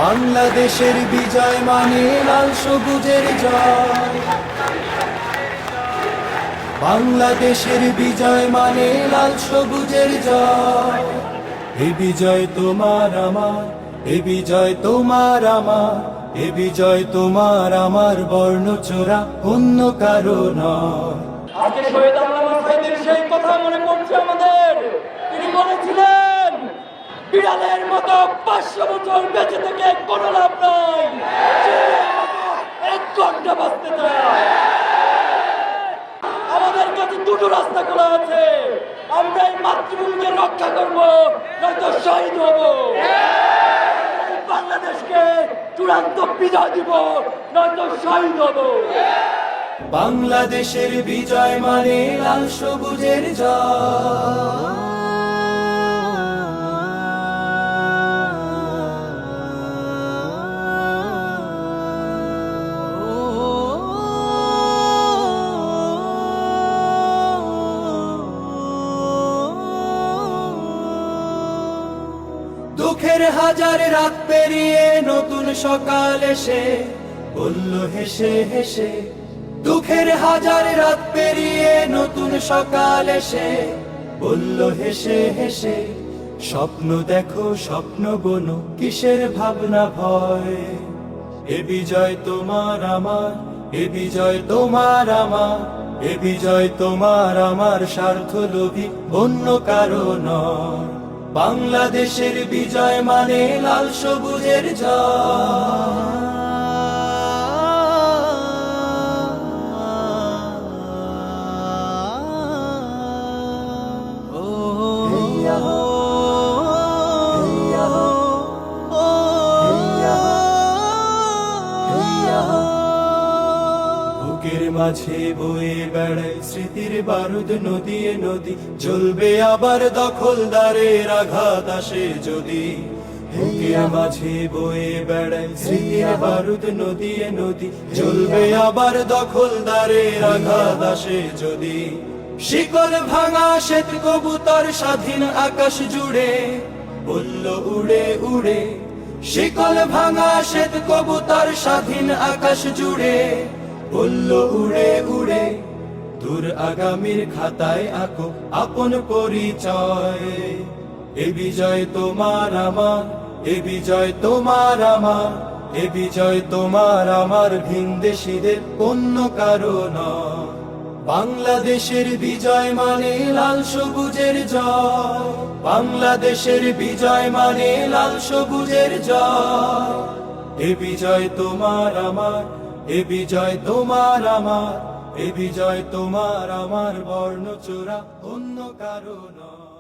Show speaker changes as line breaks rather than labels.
বাংলাদেশের বিজয় মানে লাল সবুজের জয়। বাংলাদেশের বিজয় মানে লাল সবুজের জয়। এ বিজয় তোমার আমার, এ বিজয় তোমার আমার, এ বিজয় তোমার আমার, বর্ণচোরা অন্য কারো নয়।
আজকে শহীদ আল্লামা সাঈদীর সেই কথা মনে পড়ছে আমাদের। তিনি বলেছিলেন, বিড়ালের মতো 500 বছর বেঁচে থেকে কোনো লাভ নাই, এক ঘন্টা বাঁচতে চায়। আমাদের কাছে দুটো রাস্তা খোলা আছে, আমরা এই মাতৃভূমিকে রক্ষা করব, নয়তো শহীদ হব। বাংলাদেশকে চূড়ান্ত বিজয় দিব, নয়তো শহীদ হব।
বাংলাদেশের বিজয় মানে লাল সবুজের জয়। দুঃখের হাজার রাত পেরিয়ে নতুন সকাল এসে বলল হেসে হেসে, দুঃখের হাজার রাত পেরিয়ে নতুন সকাল এসে বলল হেসে হেসে, স্বপ্ন দেখো স্বপ্ন গোনো, কিসের ভাবনা ভয়। এ বিজয় তোমার আমার, এ বিজয় তোমার আমার, এ বিজয় তোমার আমার, স্বার্থ লোভী অন্য কারো নয়। বাংলাদেশের বিজয় মানে লাল সবুজের জয়। বুকের মাঝে বয়ে বেড়ায় স্মৃতির বারুদ, নদীয়ে নদী জ্বলবে আবার, দখলদারের আঘাত আসে যদি। বুকের মাঝে বয়ে বেড়ায় স্মৃতির বারুদ, নদীয়ে নদী জ্বলবে আবার, দখলদারের আঘাত আসে যদি। শিকল ভাঙা শ্বেত কবুতর স্বাধীন আকাশ জুড়ে বলল উড়ে উড়ে, শিকল ভাঙা শ্বেত কবুতর স্বাধীন আকাশ জুড়ে বলল উড়ে উড়ে। দূর আগামীর খাতায় আঁকো আপন পরিচয়। এ বিজয় তোমার আমার, এ বিজয় তোমার আমার, এ বিজয় তোমার আমার, ভিনদেশীদের অন্য কারো নয়। বাংলাদেশের বিজয় মানে লাল সবুজের জয়। বাংলাদেশের বিজয় মানে লাল সবুজের জয়। এ বিজয় তোমার আমার, এ বিজয় তোমার আমার, এ বিজয় তোমার আমার, বর্ণচোরা অন্য কারো নয়।